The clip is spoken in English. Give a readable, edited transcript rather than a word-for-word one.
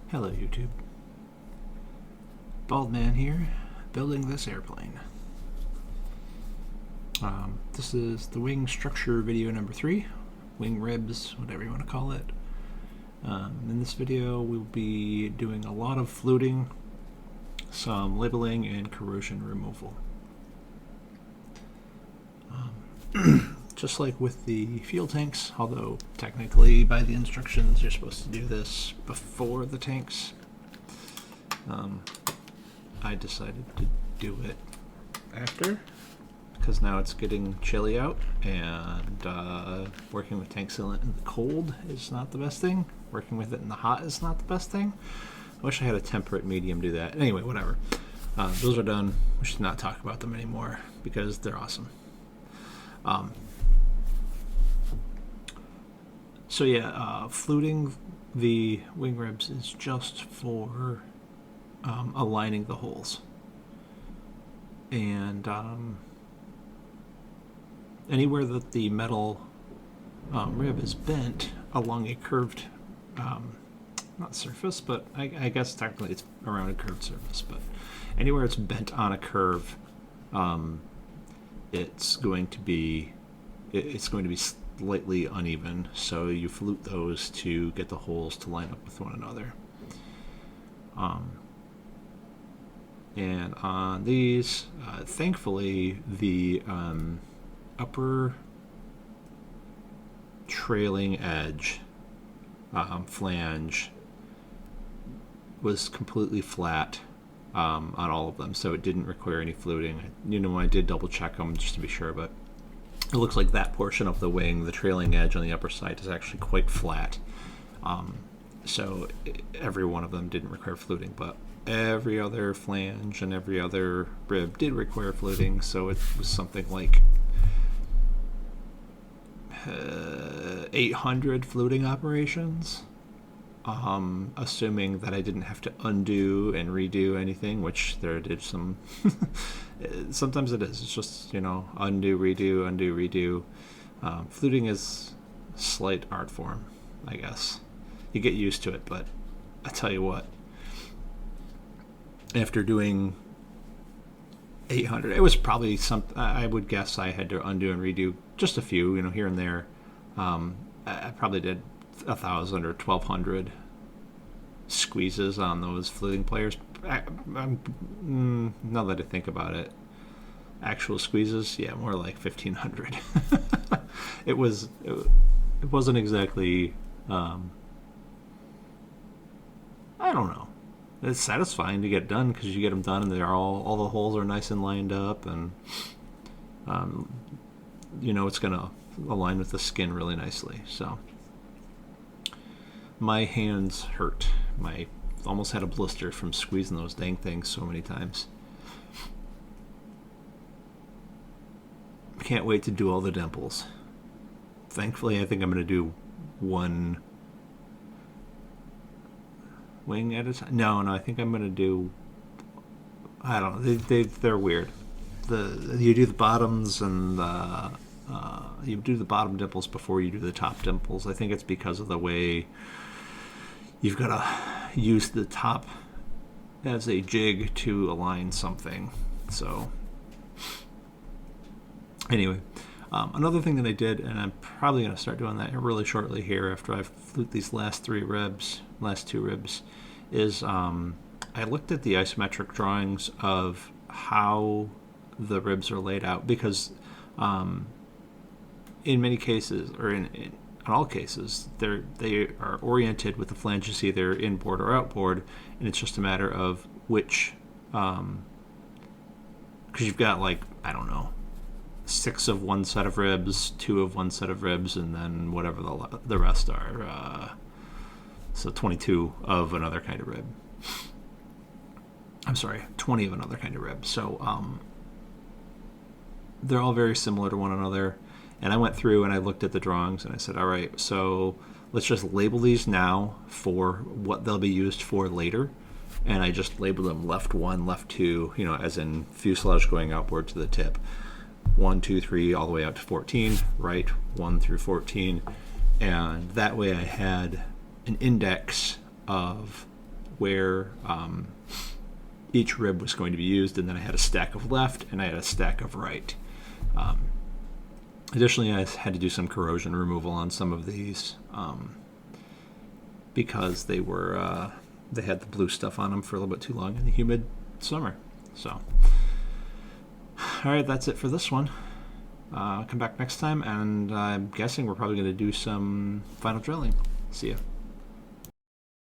Hello YouTube. Bald Man here, building this airplane. This is the wing structure video number 3, wing ribs, whatever you want to call it. In this video we'll be doing a lot of fluting, some labeling, and corrosion removal. Just like with the fuel tanks, although technically by the instructions you're supposed to do this before the tanks, I decided to do it after because now it's getting chilly out, and working with tank sealant in the cold is not the best thing. Working with it in the hot is not the best thing. I wish I had a temperate medium do that. Anyway, whatever. Those are done. We should not talk about them anymore because they're awesome. So yeah, fluting the wing ribs is just for aligning the holes. And anywhere that the metal rib is bent along a curved, not surface, but I guess technically it's around a curved surface, but anywhere it's bent on a curve, it's going to be slightly uneven, so you flute those to get the holes to line up with one another. And on these, thankfully, the upper trailing edge flange was completely flat on all of them, so it didn't require any fluting. I did double check them just to be sure, but it looks like that portion of the wing, the trailing edge on the upper side, is actually quite flat. So every one of them didn't require fluting, but every other flange and every other rib did require fluting, so it was something like 800 fluting operations, assuming that I didn't have to undo and redo anything, which there did some. Sometimes it is. It's just, undo, redo. Fluting is a slight art form, I guess. You get used to it, but I tell you what, after doing 800, it was probably I would guess I had to undo and redo just a few, here and there. I probably did 1,000 or 1,200 squeezes on those fluting players. Now that I think about it, actual squeezes, yeah, more like 1,500. It wasn't exactly, I don't know. It's satisfying to get done because you get them done and they're all the holes are nice and lined up, and it's gonna align with the skin really nicely. So my hands hurt. Almost had a blister from squeezing those dang things so many times. Can't wait to do all the dimples. Thankfully, I think I'm going to do one wing at a time. No, I think I'm going to do, I don't know, they're weird. You do the bottoms and you do the bottom dimples before you do the top dimples. I think it's because of the way you've got to use the top as a jig to align something. So anyway, another thing that I did, and I'm probably going to start doing that really shortly here after I've flute these last two ribs, is I looked at the isometric drawings of how the ribs are laid out, because in many cases, or in all cases, they are oriented with the flanges either inboard or outboard, and it's just a matter of which, because you've got 6 of one set of ribs, 2 of one set of ribs, and then whatever the rest are. So 22 of another kind of rib. I'm sorry, 20 of another kind of rib. So they're all very similar to one another. And I went through and I looked at the drawings and I said, all right, so let's just label these now for what they'll be used for later. And I just labeled them left 1, left 2, as in fuselage going outboard to the tip. 1, 2, 3, all the way out to 14, right 1 through 14. And that way I had an index of where each rib was going to be used, and then I had a stack of left and I had a stack of right. Additionally, I had to do some corrosion removal on some of these because they were they had the blue stuff on them for a little bit too long in the humid summer. So, all right, that's it for this one. Come back next time, and I'm guessing we're probably going to do some final drilling. See ya.